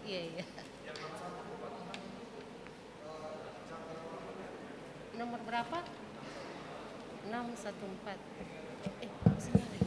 Iya, iya. Nomor berapa? 614. Sini ada.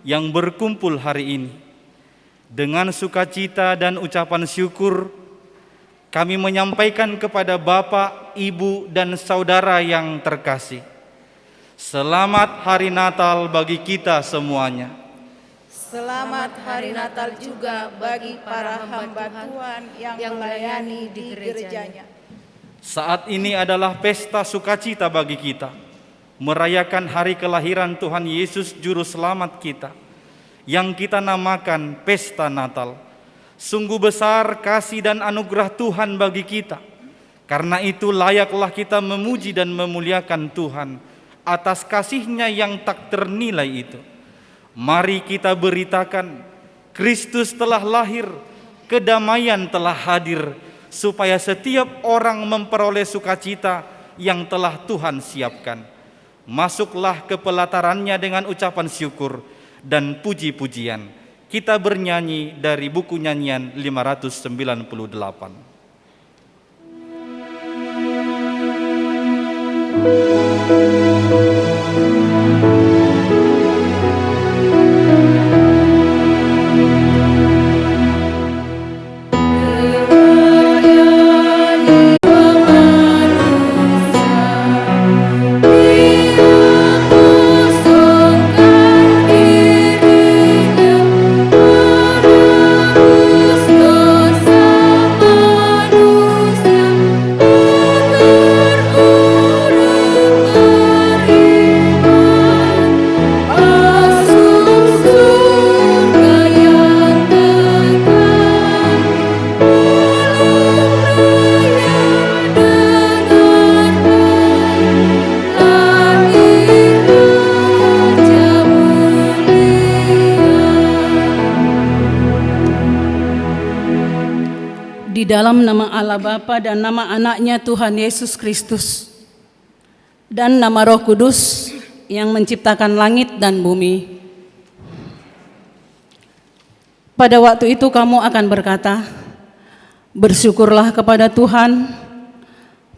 Yang berkumpul hari ini, dengan sukacita dan ucapan syukur, kami menyampaikan kepada Bapak, Ibu, dan saudara yang terkasih, selamat Hari Natal bagi kita semuanya. Selamat Hari Natal juga bagi para hamba Tuhan yang melayani di gerejanya. Saat ini adalah pesta sukacita bagi kita, merayakan hari kelahiran Tuhan Yesus Juru Selamat kita, yang kita namakan Pesta Natal. Sungguh besar kasih dan anugerah Tuhan bagi kita. Karena itu layaklah kita memuji dan memuliakan Tuhan atas kasih-Nya yang tak ternilai itu. Mari kita beritakan, Kristus telah lahir, kedamaian telah hadir, supaya setiap orang memperoleh sukacita yang telah Tuhan siapkan. Masuklah ke pelatarannya dengan ucapan syukur dan puji-pujian. Kita bernyanyi dari buku nyanyian 598. Di dalam nama Allah Bapa dan nama anaknya Tuhan Yesus Kristus dan nama Roh Kudus yang menciptakan langit dan bumi. Pada waktu itu kamu akan berkata, bersyukurlah kepada Tuhan,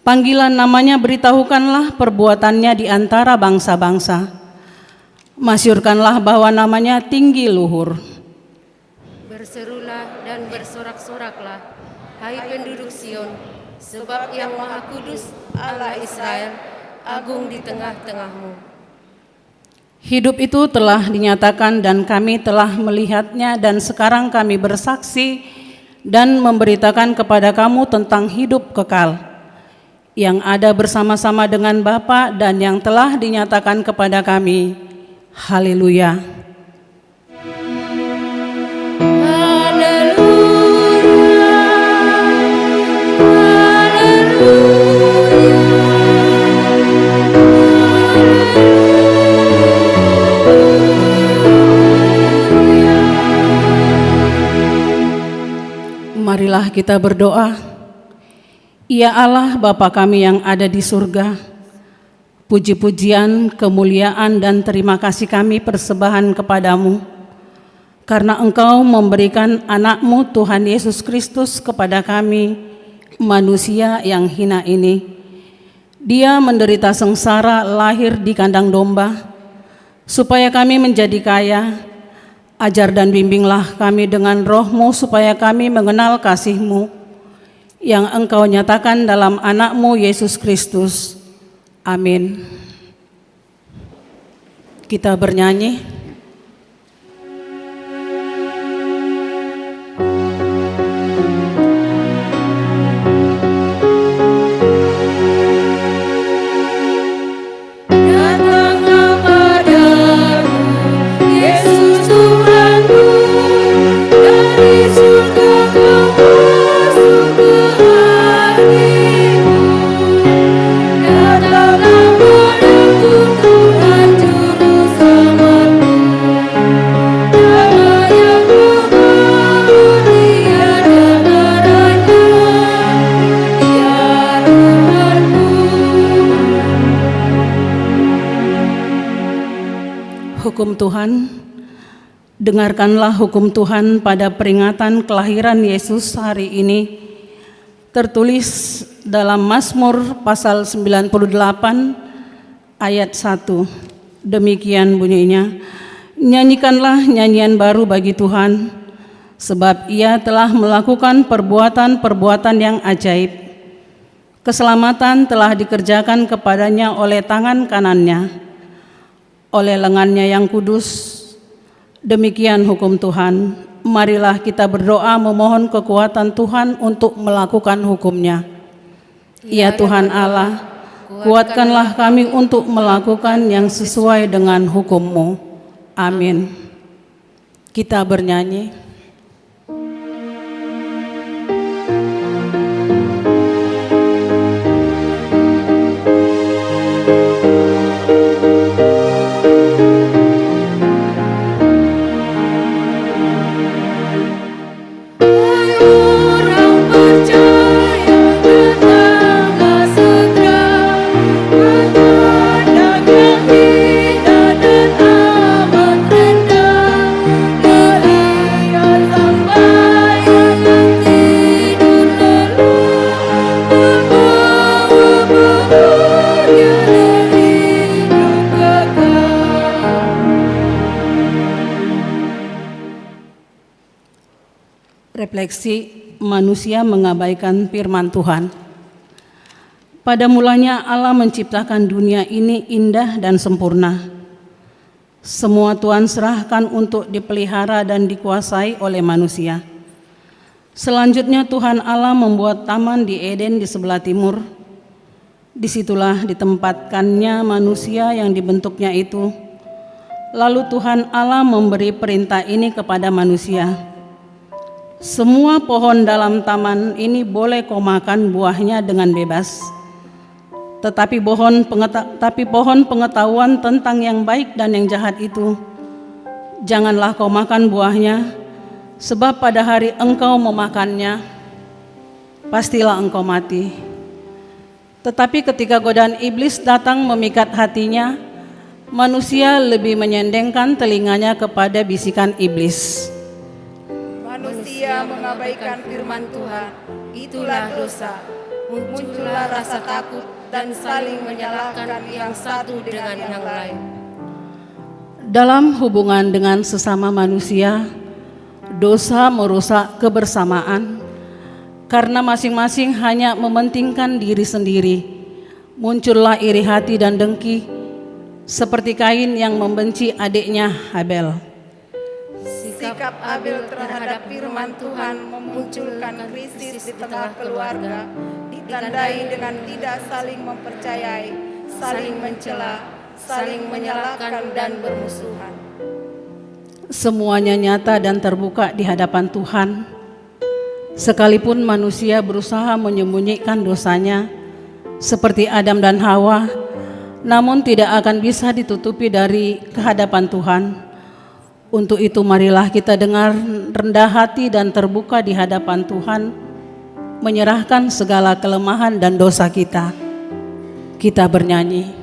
panggilan namanya beritahukanlah perbuatannya di antara bangsa-bangsa. Masyurkanlah bahwa namanya tinggi luhur. Berserulah dan bersorak-soraklah, hai penduduk Sion, sebab yang Maha Kudus Allah Israel agung di tengah-tengahmu. Hidup itu telah dinyatakan dan kami telah melihatnya, dan sekarang kami bersaksi dan memberitakan kepada kamu tentang hidup kekal yang ada bersama-sama dengan Bapa dan yang telah dinyatakan kepada kami. Haleluya. Marilah kita berdoa. Ya Allah Bapa kami yang ada di surga, puji-pujian, kemuliaan dan terima kasih kami persembahan kepadamu, karena Engkau memberikan anak-Mu Tuhan Yesus Kristus kepada kami, manusia yang hina ini. Dia menderita sengsara, lahir di kandang domba, supaya kami menjadi kaya. Ajar dan bimbinglah kami dengan Roh-Mu supaya kami mengenal kasih-Mu yang Engkau nyatakan dalam anak-Mu Yesus Kristus. Amin. Kita bernyanyi. Hukum Tuhan, dengarkanlah hukum Tuhan pada peringatan kelahiran Yesus hari ini, tertulis dalam Mazmur pasal 98 ayat 1. Demikian bunyinya, nyanyikanlah nyanyian baru bagi Tuhan, sebab Ia telah melakukan perbuatan-perbuatan yang ajaib. Keselamatan telah dikerjakan kepadanya oleh tangan kanannya, oleh lengannya yang kudus. Demikian hukum Tuhan. Marilah kita berdoa memohon kekuatan Tuhan untuk melakukan hukum-Nya. Ya Tuhan Allah, kuatkanlah kami untuk melakukan yang sesuai dengan hukum-Mu. Amin. Kita bernyanyi. Refleksi, manusia mengabaikan firman Tuhan. Pada mulanya Allah menciptakan dunia ini indah dan sempurna. Semua Tuhan serahkan untuk dipelihara dan dikuasai oleh manusia. Selanjutnya Tuhan Allah membuat taman di Eden di sebelah timur. Disitulah ditempatkannya manusia yang dibentuknya itu. Lalu Tuhan Allah memberi perintah ini kepada manusia. Semua pohon dalam taman ini boleh kau makan buahnya dengan bebas. Tetapi pohon pengetahuan tentang yang baik dan yang jahat itu, janganlah kau makan buahnya, sebab pada hari engkau memakannya, pastilah engkau mati. Tetapi ketika godaan iblis datang memikat hatinya, manusia lebih menyendengkan telinganya kepada bisikan iblis. Manusia mengabaikan firman Tuhan, itulah dosa. Muncullah rasa takut dan saling menyalahkan yang satu dengan yang lain. Dalam hubungan dengan sesama manusia, dosa merusak kebersamaan karena masing-masing hanya mementingkan diri sendiri. Muncullah iri hati dan dengki, seperti Kain yang membenci adiknya Habel. Sikap Abel terhadap firman Tuhan memunculkan krisis di tengah keluarga, ditandai dengan tidak saling mempercayai, saling mencela, saling menyalahkan dan bermusuhan. Semuanya nyata dan terbuka di hadapan Tuhan. Sekalipun manusia berusaha menyembunyikan dosanya seperti Adam dan Hawa, namun tidak akan bisa ditutupi dari kehadapan Tuhan. Untuk itu marilah kita dengar rendah hati dan terbuka di hadapan Tuhan, menyerahkan segala kelemahan dan dosa kita. Kita bernyanyi.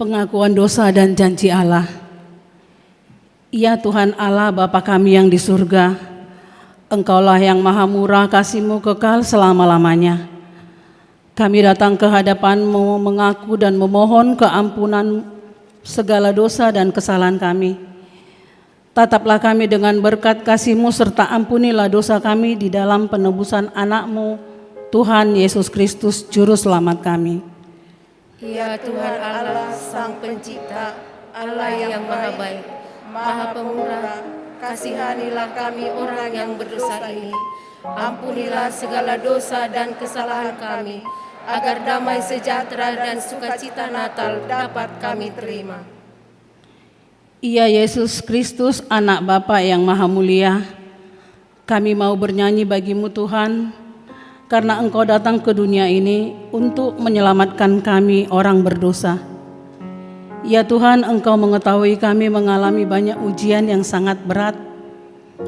Pengakuan dosa dan janji Allah. Ya Tuhan Allah Bapa kami yang di surga, Engkaulah yang maha murah, kasih-Mu kekal selama-lamanya. Kami datang ke hadapan-Mu mengaku dan memohon keampunan segala dosa dan kesalahan kami. Tataplah kami dengan berkat kasih-Mu serta ampunilah dosa kami di dalam penebusan anak-Mu, Tuhan Yesus Kristus Juru Selamat kami. Ya Tuhan Allah, Sang Pencipta, Allah yang maha baik, maha pemurah, kasihanilah kami orang yang berdosa ini. Ampunilah segala dosa dan kesalahan kami, agar damai sejahtera dan sukacita Natal dapat kami terima. Ya Yesus Kristus, anak Bapa yang maha mulia, kami mau bernyanyi bagi-Mu Tuhan, karena Engkau datang ke dunia ini untuk menyelamatkan kami orang berdosa. Ya Tuhan, Engkau mengetahui kami mengalami banyak ujian yang sangat berat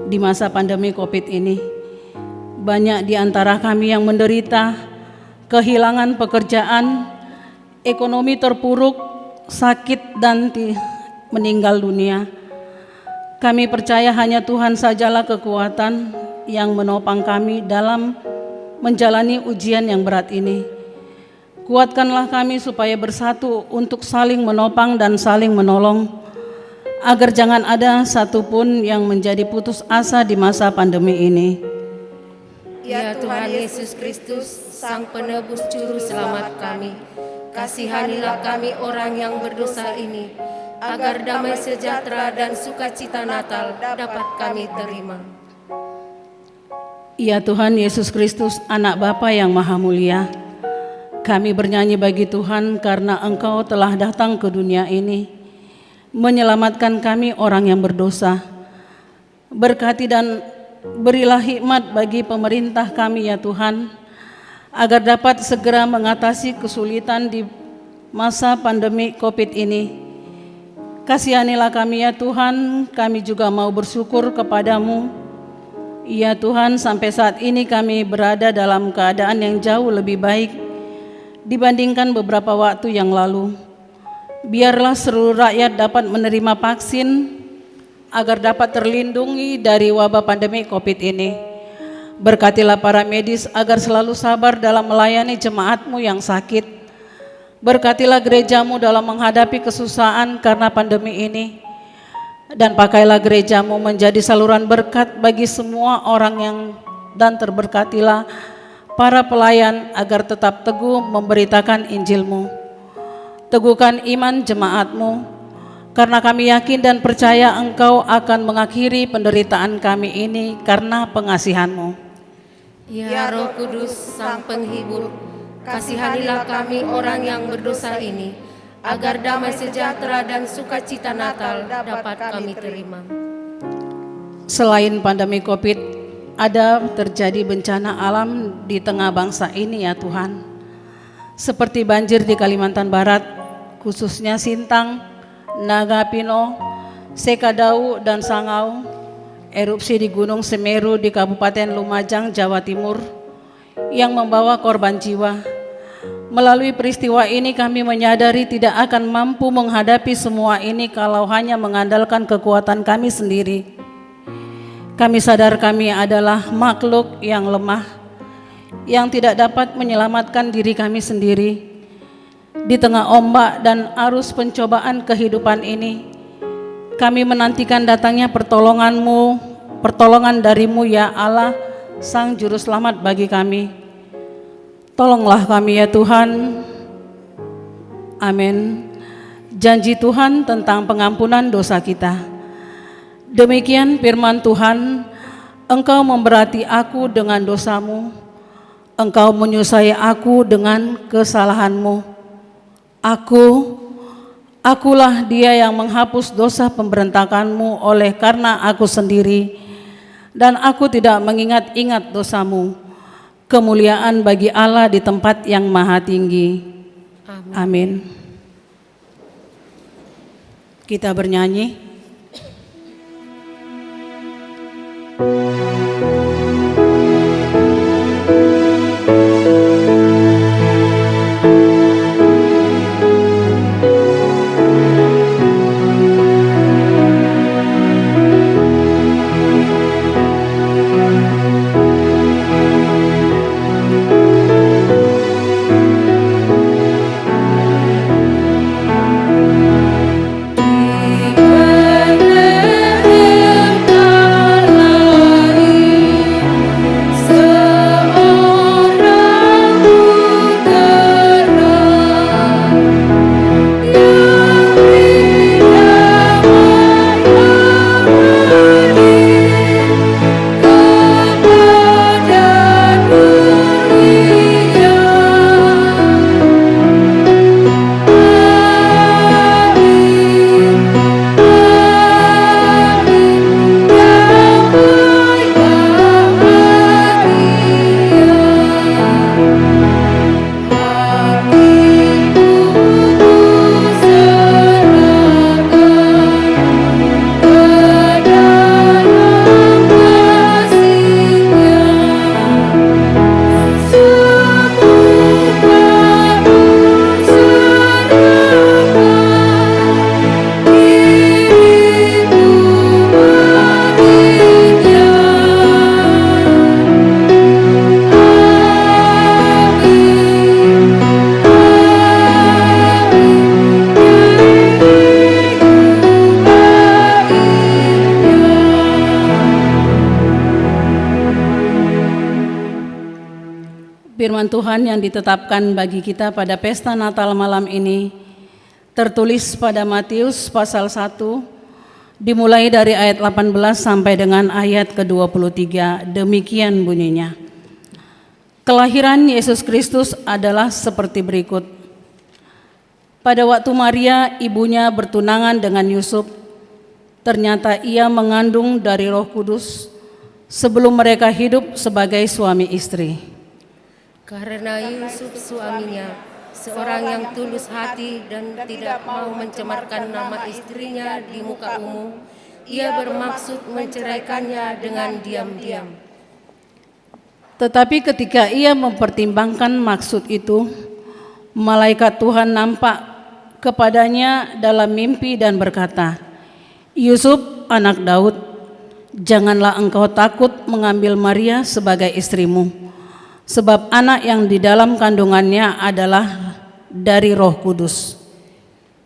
di masa pandemi COVID ini. Banyak di antara kami yang menderita, kehilangan pekerjaan, ekonomi terpuruk, sakit dan meninggal dunia. Kami percaya hanya Tuhan sajalah kekuatan yang menopang kami dalam menjalani ujian yang berat ini. Kuatkanlah kami supaya bersatu untuk saling menopang dan saling menolong, agar jangan ada satupun yang menjadi putus asa di masa pandemi ini. Ya Tuhan Yesus Kristus, Sang Penebus Juru Selamat kami, kasihanilah kami orang yang berdosa ini, agar damai sejahtera dan sukacita Natal dapat kami terima. Ya Tuhan Yesus Kristus, anak Bapa yang maha mulia, kami bernyanyi bagi Tuhan karena Engkau telah datang ke dunia ini, menyelamatkan kami orang yang berdosa. Berkati dan berilah hikmat bagi pemerintah kami ya Tuhan, agar dapat segera mengatasi kesulitan di masa pandemi COVID ini. Kasihanilah kami ya Tuhan, kami juga mau bersyukur kepadamu. Ya Tuhan, sampai saat ini kami berada dalam keadaan yang jauh lebih baik dibandingkan beberapa waktu yang lalu. Biarlah seluruh rakyat dapat menerima vaksin agar dapat terlindungi dari wabah pandemi COVID ini. Berkatilah para medis agar selalu sabar dalam melayani jemaat-Mu yang sakit. Berkatilah gereja-Mu dalam menghadapi kesusahan karena pandemi ini. Dan pakailah gereja-Mu menjadi saluran berkat bagi semua orang dan terberkatilah para pelayan agar tetap teguh memberitakan Injil-Mu. Teguhkan iman jemaat-Mu, karena kami yakin dan percaya Engkau akan mengakhiri penderitaan kami ini karena pengasihan-Mu. Ya Roh Kudus, Sang Penghibur, kasihanilah kami orang yang berdosa ini, agar damai sejahtera dan sukacita Natal dapat kami terima. Selain pandemi COVID, ada terjadi bencana alam di tengah bangsa ini ya Tuhan. Seperti banjir di Kalimantan Barat, khususnya Sintang, Nagapino, Sekadau, dan Sangau. Erupsi di Gunung Semeru di Kabupaten Lumajang, Jawa Timur, yang membawa korban jiwa. Melalui peristiwa ini kami menyadari tidak akan mampu menghadapi semua ini kalau hanya mengandalkan kekuatan kami sendiri. Kami sadar kami adalah makhluk yang lemah, yang tidak dapat menyelamatkan diri kami sendiri. Di tengah ombak dan arus pencobaan kehidupan ini, kami menantikan datangnya pertolongan dari-Mu ya Allah, Sang Juru Selamat bagi kami. Tolonglah kami ya Tuhan. Amin. Janji Tuhan tentang pengampunan dosa kita. Demikian firman Tuhan, Engkau memberati aku dengan dosamu, Engkau menyusahai aku dengan kesalahanmu. Akulah dia yang menghapus dosa pemberontakanmu oleh karena aku sendiri, dan aku tidak mengingat-ingat dosamu. Kemuliaan bagi Allah di tempat yang maha tinggi. Amin. Kita bernyanyi. Firman Tuhan yang ditetapkan bagi kita pada pesta Natal malam ini tertulis pada Matius pasal 1 dimulai dari ayat 18 sampai dengan ayat ke-23. Demikian bunyinya. Kelahiran Yesus Kristus adalah seperti berikut. Pada waktu Maria ibunya bertunangan dengan Yusuf, ternyata ia mengandung dari Roh Kudus sebelum mereka hidup sebagai suami istri. Karena Yusuf suaminya seorang yang tulus hati dan tidak mau mencemarkan nama istrinya di muka umum, ia bermaksud menceraikannya dengan diam-diam. Tetapi ketika ia mempertimbangkan maksud itu, malaikat Tuhan nampak kepadanya dalam mimpi dan berkata, "Yusuf, anak Daud, janganlah engkau takut mengambil Maria sebagai istrimu, sebab anak yang di dalam kandungannya adalah dari Roh Kudus.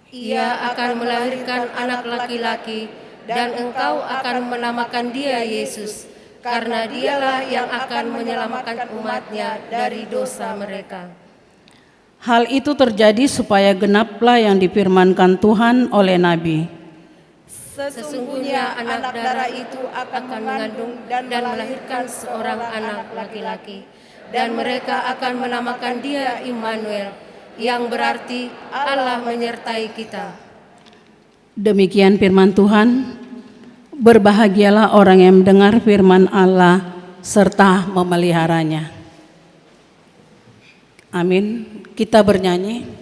Ia akan melahirkan anak laki-laki, dan engkau akan menamakan dia Yesus, karena dialah yang akan menyelamatkan umatnya dari dosa mereka." Hal itu terjadi supaya genaplah yang difirmankan Tuhan oleh Nabi. Sesungguhnya anak darah itu akan mengandung dan melahirkan seorang anak laki-laki, dan mereka akan menamakan dia Immanuel, yang berarti Allah menyertai kita. Demikian firman Tuhan. Berbahagialah orang yang mendengar firman Allah serta memeliharanya. Amin. Kita bernyanyi.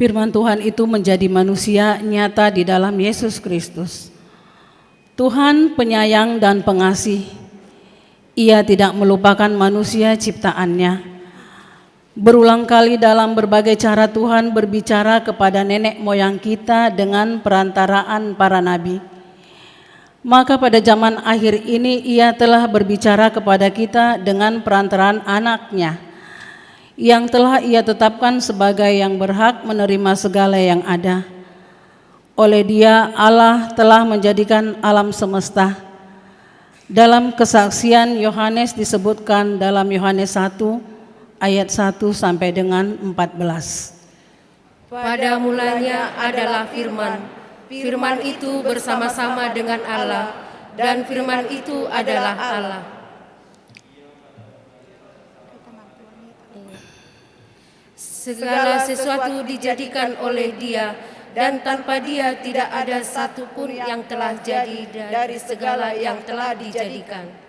Firman Tuhan itu menjadi manusia nyata di dalam Yesus Kristus. Tuhan penyayang dan pengasih. Ia tidak melupakan manusia ciptaannya. Berulang kali dalam berbagai cara Tuhan berbicara kepada nenek moyang kita dengan perantaraan para nabi. Maka pada zaman akhir ini ia telah berbicara kepada kita dengan perantaraan anaknya, yang telah ia tetapkan sebagai yang berhak menerima segala yang ada. Oleh dia Allah telah menjadikan alam semesta. Dalam kesaksian Yohanes disebutkan dalam Yohanes 1 ayat 1 sampai dengan 14. Pada mulanya adalah firman. Firman itu bersama-sama dengan Allah, dan firman itu adalah Allah. Segala sesuatu dijadikan oleh Dia, dan tanpa Dia tidak ada satupun yang telah jadi dari segala yang telah dijadikan.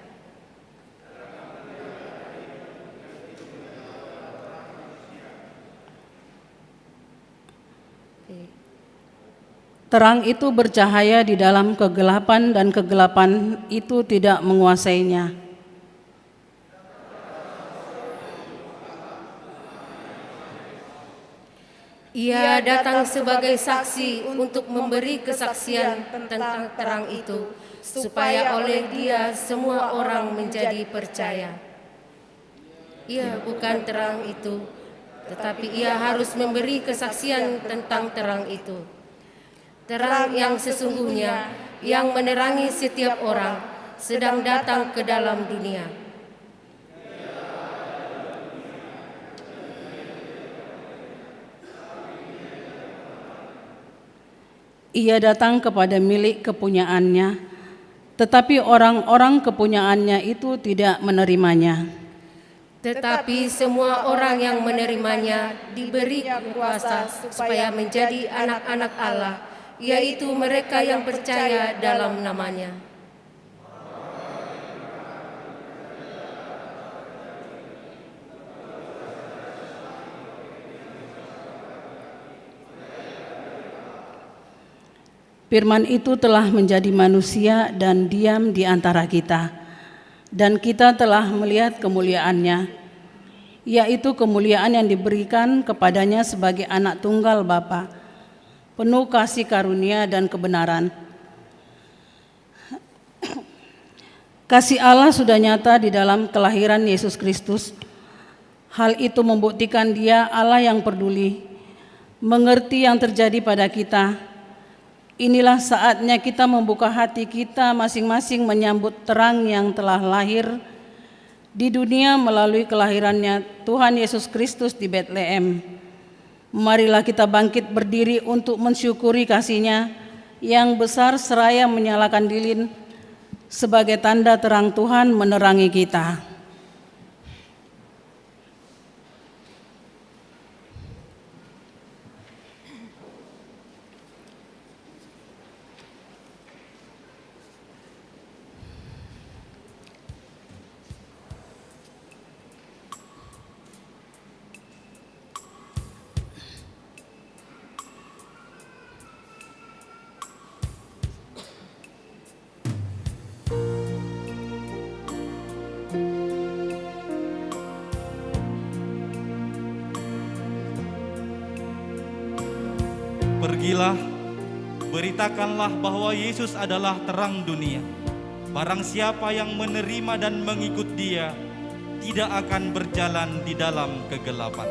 Terang itu bercahaya di dalam kegelapan, dan kegelapan itu tidak menguasainya. Ia datang sebagai saksi untuk memberi kesaksian tentang terang itu, supaya oleh Dia semua orang menjadi percaya. Ia bukan terang itu, tetapi Ia harus memberi kesaksian tentang terang itu. Terang yang sesungguhnya, yang menerangi setiap orang, sedang datang ke dalam dunia. Ia datang kepada milik kepunyaannya, tetapi orang-orang kepunyaannya itu tidak menerimanya. Tetapi semua orang yang menerimanya diberi kuasa supaya menjadi anak-anak Allah, yaitu mereka yang percaya dalam namanya. Firman itu telah menjadi manusia dan diam di antara kita, dan kita telah melihat kemuliaannya, yaitu kemuliaan yang diberikan kepadanya sebagai anak tunggal Bapa, penuh kasih karunia dan kebenaran. Kasih Allah sudah nyata di dalam kelahiran Yesus Kristus. Hal itu membuktikan Dia Allah yang peduli, mengerti yang terjadi pada kita. Inilah saatnya kita membuka hati kita masing-masing menyambut terang yang telah lahir di dunia melalui kelahirannya Tuhan Yesus Kristus di Betlehem. Marilah kita bangkit berdiri untuk mensyukuri kasih-Nya yang besar seraya menyalakan lilin sebagai tanda terang Tuhan menerangi kita. Pergilah, beritakanlah bahwa Yesus adalah terang dunia. Barang siapa yang menerima dan mengikut Dia, tidak akan berjalan di dalam kegelapan.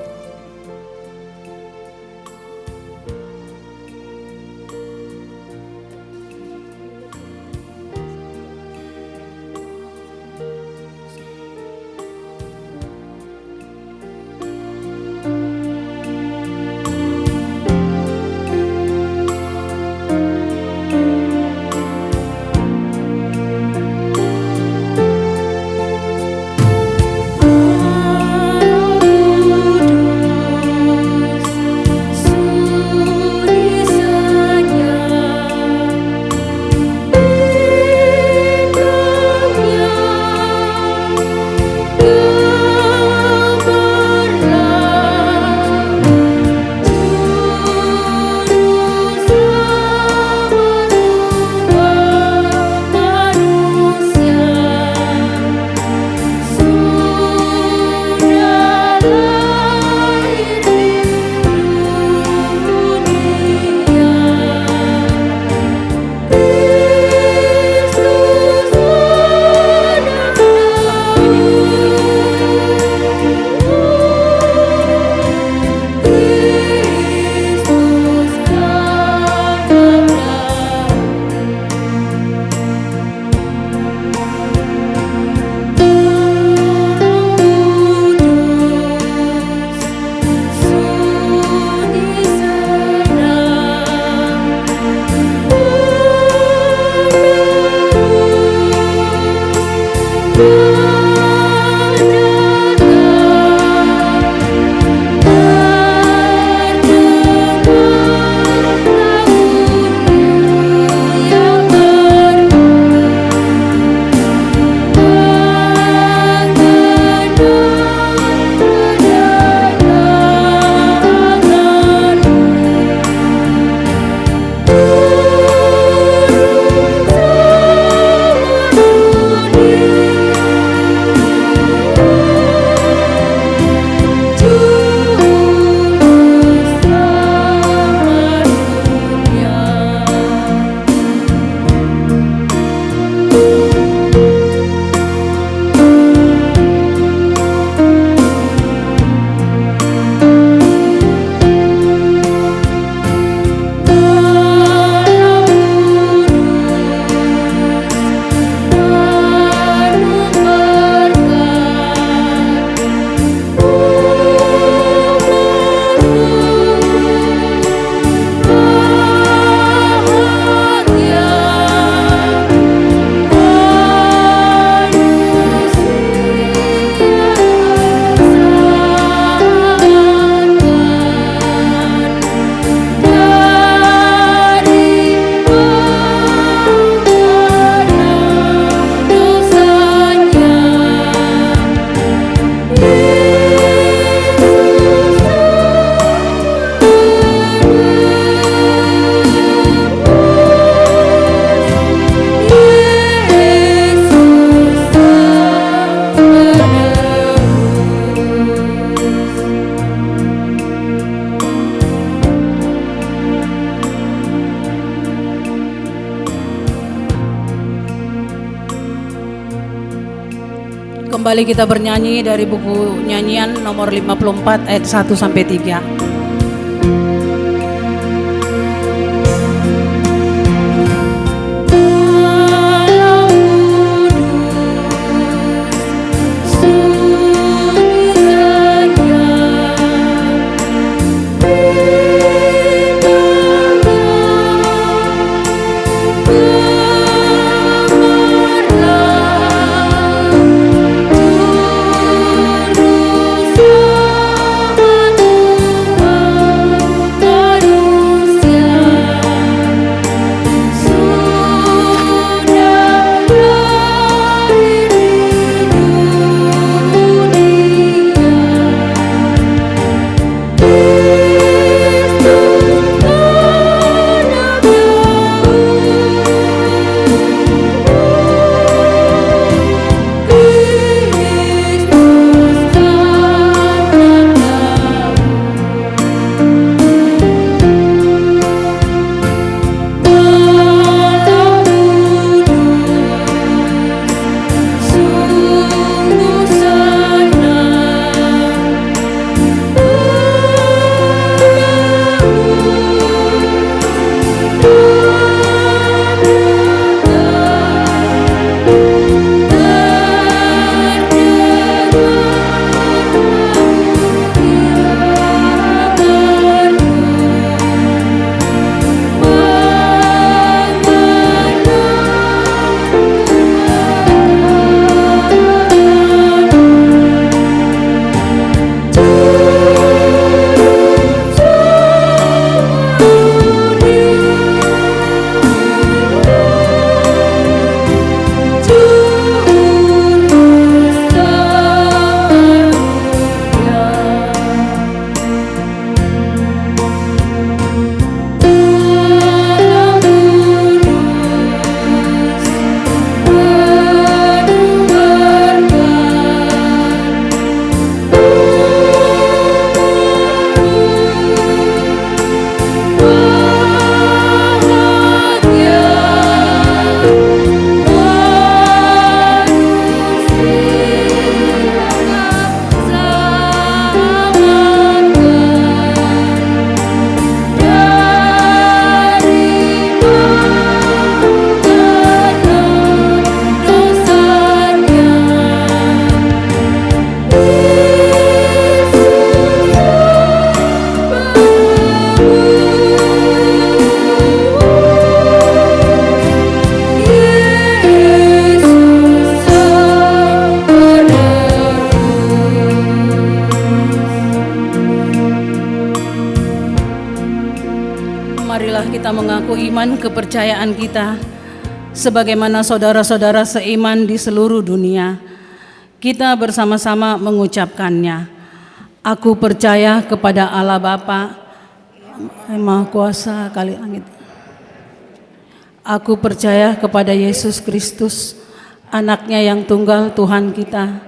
Kembali kita bernyanyi dari buku nyanyian nomor 54 ayat 1 sampai 3. Marilah kita mengaku iman kepercayaan kita sebagaimana saudara-saudara seiman di seluruh dunia. Kita bersama-sama mengucapkannya. Aku percaya kepada Allah Bapa yang Maha Kuasa kali langit. Aku percaya kepada Yesus Kristus, anaknya yang tunggal Tuhan kita,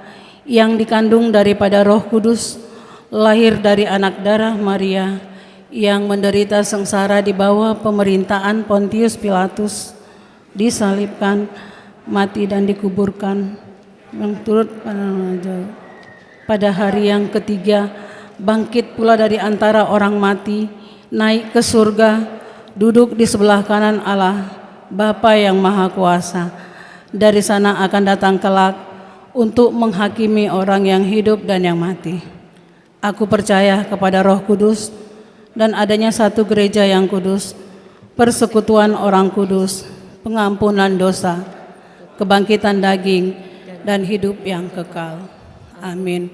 yang dikandung daripada Roh Kudus, lahir dari anak darah Maria, yang menderita sengsara di bawah pemerintahan Pontius Pilatus, disalibkan, mati dan dikuburkan, yang turut pada hari yang ketiga, bangkit pula dari antara orang mati, naik ke surga, duduk di sebelah kanan Allah, Bapa yang Maha Kuasa. Dari sana akan datang kelak untuk menghakimi orang yang hidup dan yang mati. Aku percaya kepada Roh Kudus dan adanya satu gereja yang kudus, persekutuan orang kudus, pengampunan dosa, kebangkitan daging, dan hidup yang kekal. Amin.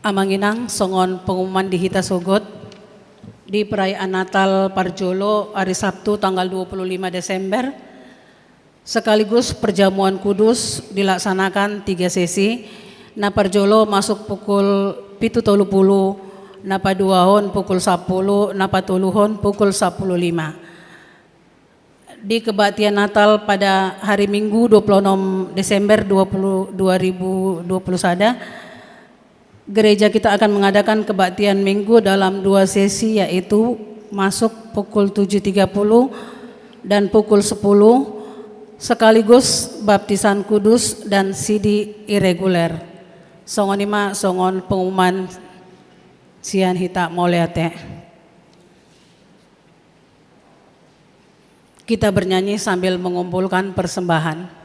Amanginang songon pengumuman di Hita Sogot di perayaan Natal Parjolo hari Sabtu tanggal 25 Desember sekaligus perjamuan kudus dilaksanakan 3 sesi. Na Parjolo masuk pukul 7.30, na paduahon pukul 10, na patuluhon pukul 10.05. Di kebaktian Natal pada hari Minggu 26 Desember 2020 sada, gereja kita akan mengadakan kebaktian Minggu dalam 2 sesi, yaitu masuk pukul 7.30 dan pukul 10 sekaligus baptisan kudus dan sidi irreguler. Songon ima songon pengumuman sian hita moleate. Kita bernyanyi sambil mengumpulkan persembahan.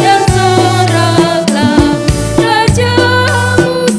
Dan soraklah Rajamu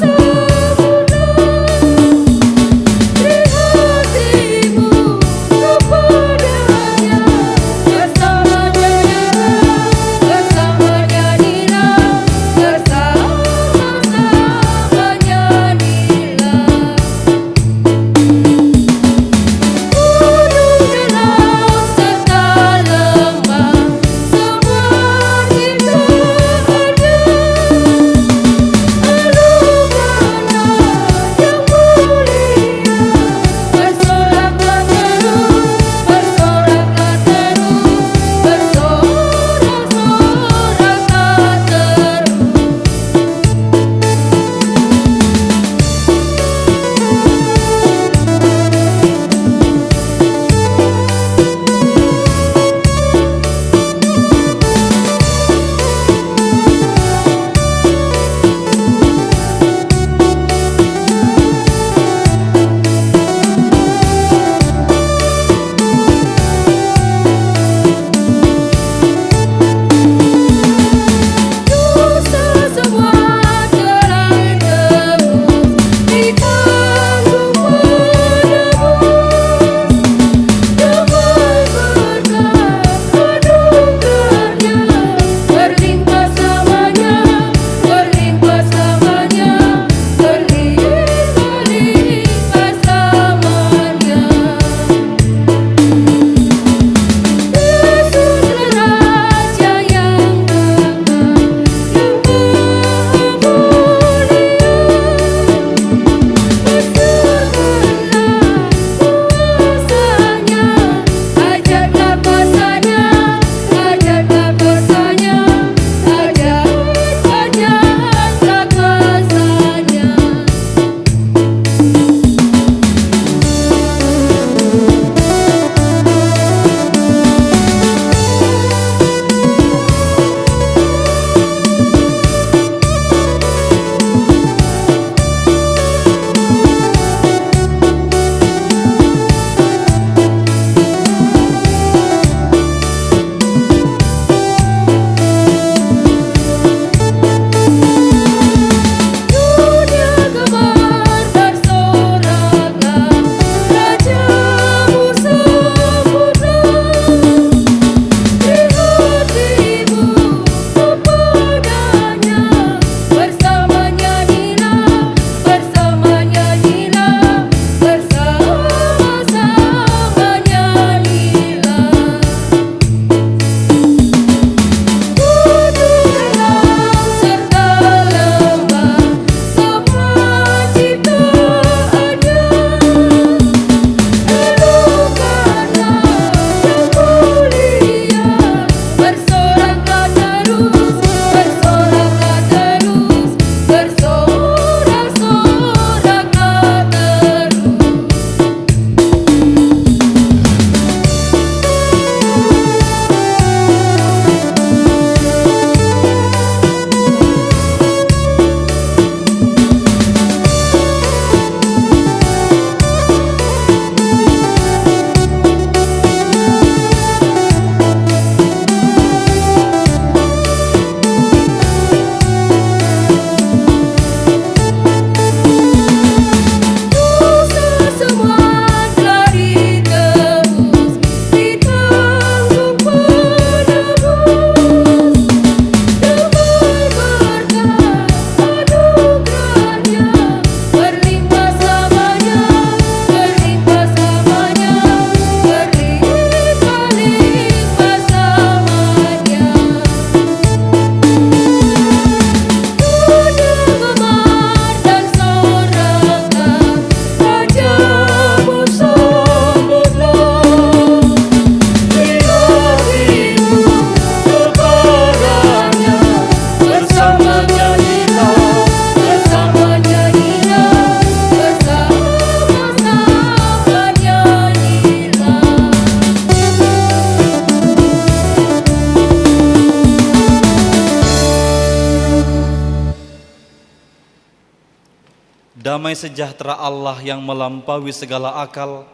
damai sejahtera Allah yang melampaui segala akal,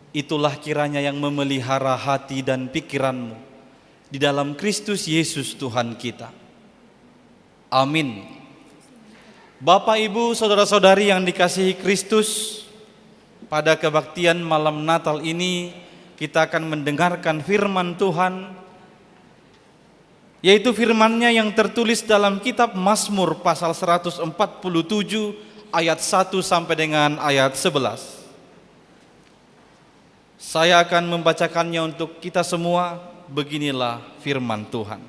itulah kiranya yang memelihara hati dan pikiranmu di dalam Kristus Yesus Tuhan kita. Amin. Bapak, Ibu, saudara-saudari yang dikasihi Kristus, pada kebaktian malam Natal ini kita akan mendengarkan firman Tuhan, yaitu firman-Nya yang tertulis dalam kitab Mazmur pasal 147 ayat 1 sampai dengan ayat 11. Saya akan membacakannya untuk kita semua. Beginilah firman Tuhan.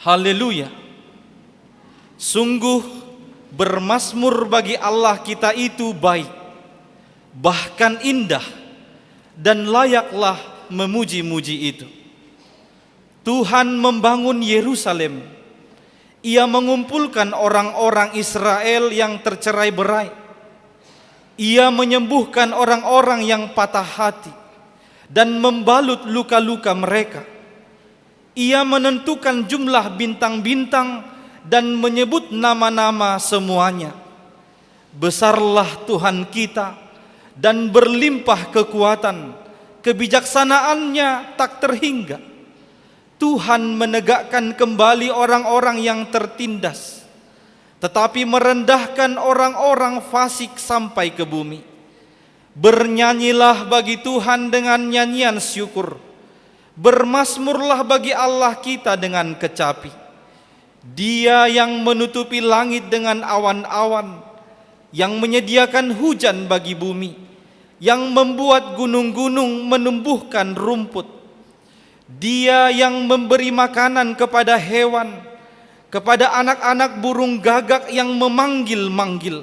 Haleluya. Sungguh bermazmur bagi Allah kita itu baik, bahkan indah, dan layaklah memuji-muji itu. Tuhan membangun Yerusalem. Ia mengumpulkan orang-orang Israel yang tercerai-berai. Ia menyembuhkan orang-orang yang patah hati dan membalut luka-luka mereka. Ia menentukan jumlah bintang-bintang dan menyebut nama-nama semuanya. Besarlah Tuhan kita dan berlimpah kekuatan, kebijaksanaannya tak terhingga. Tuhan menegakkan kembali orang-orang yang tertindas, tetapi merendahkan orang-orang fasik sampai ke bumi. Bernyanyilah bagi Tuhan dengan nyanyian syukur. Bermazmurlah bagi Allah kita dengan kecapi. Dia yang menutupi langit dengan awan-awan, yang menyediakan hujan bagi bumi, yang membuat gunung-gunung menumbuhkan rumput. Dia yang memberi makanan kepada hewan, kepada anak-anak burung gagak yang memanggil-manggil.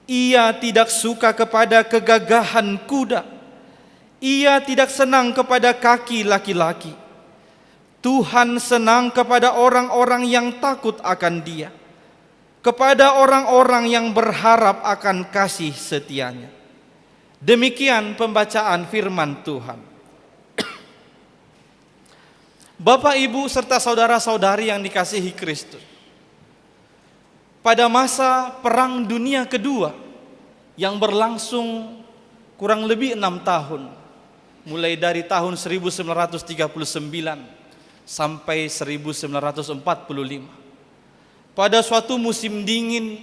Ia tidak suka kepada kegagahan kuda. Ia tidak senang kepada kaki laki-laki. Tuhan senang kepada orang-orang yang takut akan Dia, kepada orang-orang yang berharap akan kasih setianya. Demikian pembacaan firman Tuhan. Bapak, Ibu, serta saudara-saudari yang dikasihi Kristus, pada masa Perang Dunia Kedua yang berlangsung kurang lebih 6 tahun, mulai dari tahun 1939 sampai 1945, pada suatu musim dingin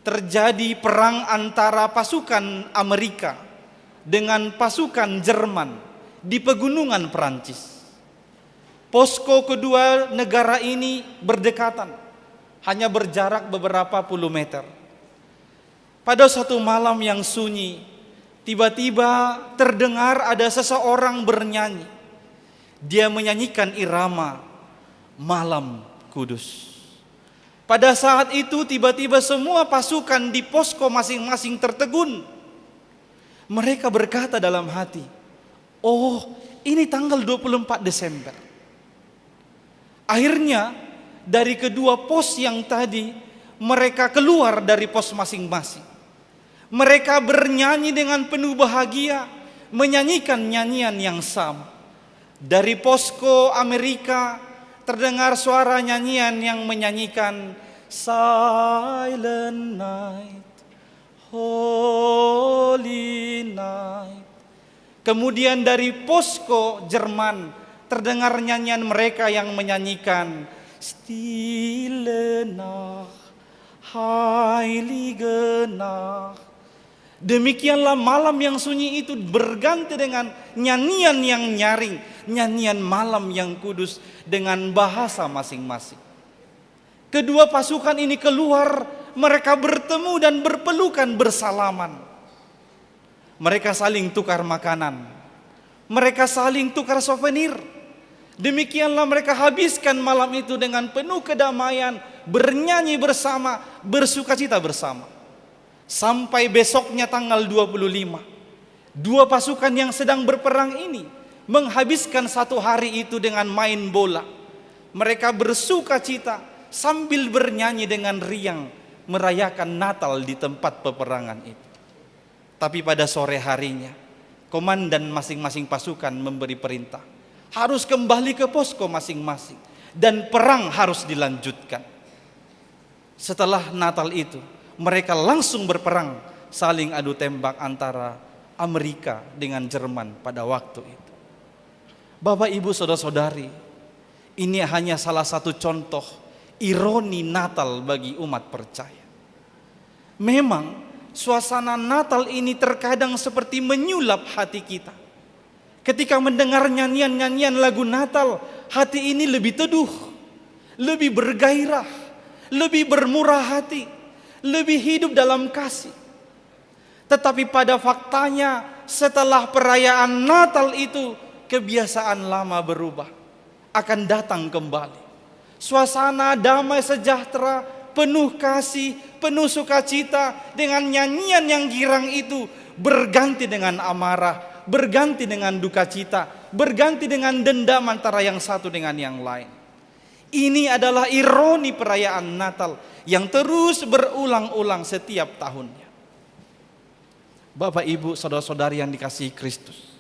terjadi perang antara pasukan Amerika dengan pasukan Jerman di pegunungan Perancis. Posko kedua negara ini berdekatan, hanya berjarak beberapa puluh meter. Pada suatu malam yang sunyi, tiba-tiba terdengar ada seseorang bernyanyi. Dia menyanyikan irama Malam Kudus. Pada saat itu tiba-tiba semua pasukan di posko masing-masing tertegun. Mereka berkata dalam hati, "Oh, ini tanggal 24 Desember. Akhirnya dari kedua pos yang tadi mereka keluar dari pos masing-masing. Mereka bernyanyi dengan penuh bahagia, menyanyikan nyanyian yang sama. Dari posko Amerika terdengar suara nyanyian yang menyanyikan Silent Night, Holy Night. Kemudian dari posko Jerman terdengar nyanyian mereka yang menyanyikan Stille Nacht, Heilige Nacht. Demikianlah malam yang sunyi itu berganti dengan nyanyian yang nyaring, nyanyian malam yang kudus dengan bahasa masing-masing. Kedua pasukan ini keluar, mereka bertemu dan berpelukan bersalaman. Mereka saling tukar makanan, mereka saling tukar souvenir. Demikianlah mereka habiskan malam itu dengan penuh kedamaian, bernyanyi bersama, bersukacita bersama. Sampai besoknya tanggal 25, dua pasukan yang sedang berperang ini menghabiskan satu hari itu dengan main bola. Mereka bersukacita sambil bernyanyi dengan riang, merayakan Natal di tempat peperangan itu. Tapi pada sore harinya, komandan masing-masing pasukan memberi perintah, harus kembali ke posko masing-masing dan perang harus dilanjutkan. Setelah Natal itu, mereka langsung berperang, saling adu tembak antara Amerika dengan Jerman pada waktu itu. Bapak, Ibu, saudara-saudari, ini hanya salah satu contoh ironi Natal bagi umat percaya. Memang suasana Natal ini terkadang seperti menyulap hati kita. Ketika mendengar nyanyian-nyanyian lagu Natal, hati ini lebih teduh, lebih bergairah, lebih bermurah hati, lebih hidup dalam kasih. Tetapi pada faktanya setelah perayaan Natal itu, kebiasaan lama berubah, akan datang kembali. Suasana damai sejahtera, penuh kasih, penuh sukacita dengan nyanyian yang girang itu berganti dengan amarah, berganti dengan duka cita, berganti dengan dendam antara yang satu dengan yang lain. Ini adalah ironi perayaan Natal yang terus berulang-ulang setiap tahunnya. Bapak, Ibu, saudara-saudari yang dikasihi Kristus,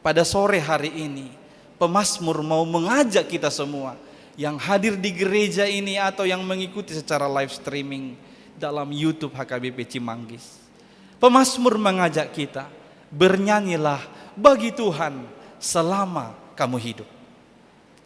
pada sore hari ini pemazmur mau mengajak kita semua yang hadir di gereja ini atau yang mengikuti secara live streaming dalam YouTube HKBP Cimanggis. Pemazmur mengajak kita, bernyanyilah bagi Tuhan selama kamu hidup.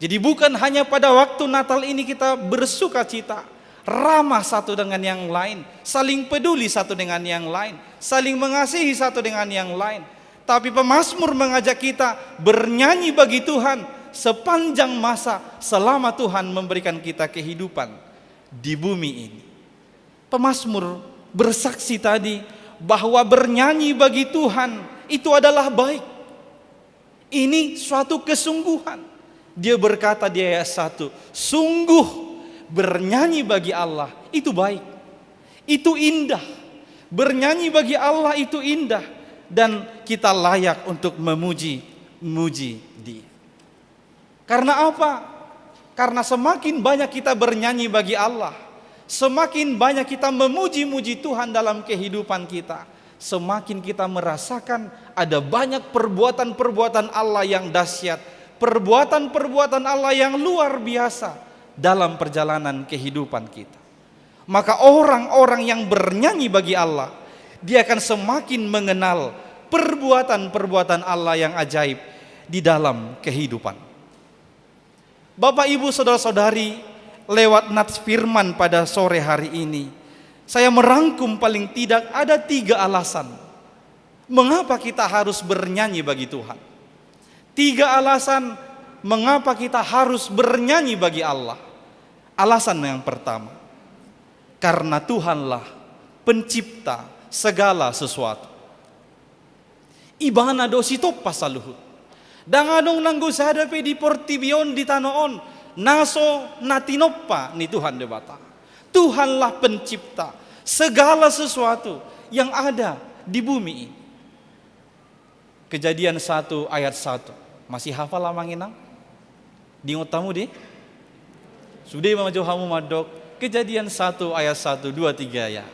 Jadi bukan hanya pada waktu Natal ini kita bersuka cita, ramah satu dengan yang lain, saling peduli satu dengan yang lain, saling mengasihi satu dengan yang lain. Tapi pemazmur mengajak kita bernyanyi bagi Tuhan sepanjang masa selama Tuhan memberikan kita kehidupan di bumi ini. Pemazmur bersaksi tadi bahwa bernyanyi bagi Tuhan itu adalah baik. Ini suatu kesungguhan. Dia berkata di ayat 1, sungguh bernyanyi bagi Allah itu baik, itu indah. Bernyanyi bagi Allah itu indah, dan kita layak untuk memuji Dia. Karena apa? Karena semakin banyak kita bernyanyi bagi Allah, semakin banyak kita memuji-muji Tuhan dalam kehidupan kita, semakin kita merasakan ada banyak perbuatan-perbuatan Allah yang dahsyat, perbuatan-perbuatan Allah yang luar biasa dalam perjalanan kehidupan kita. Maka orang-orang yang bernyanyi bagi Allah, dia akan semakin mengenal perbuatan-perbuatan Allah yang ajaib di dalam kehidupan. Bapak, Ibu, saudara-saudari, lewat nats firman pada sore hari ini, saya merangkum paling tidak ada 3 alasan mengapa kita harus bernyanyi bagi Tuhan. 3 alasan mengapa kita harus bernyanyi bagi Allah. Alasan yang pertama, karena Tuhanlah pencipta segala sesuatu. Ibana dosi toppa saluhut. Dangadong nanggo sadape di portibion di tanoon. Naso natinoppa ni Tuhan debata. Tuhanlah pencipta segala sesuatu yang ada di bumi ini. Kejadian 1 ayat 1. Masih hafal lamanginang? Dingot tamu deh. Sudah maju hamu madok. Kejadian 1 ayat 1, 2, 3 ya.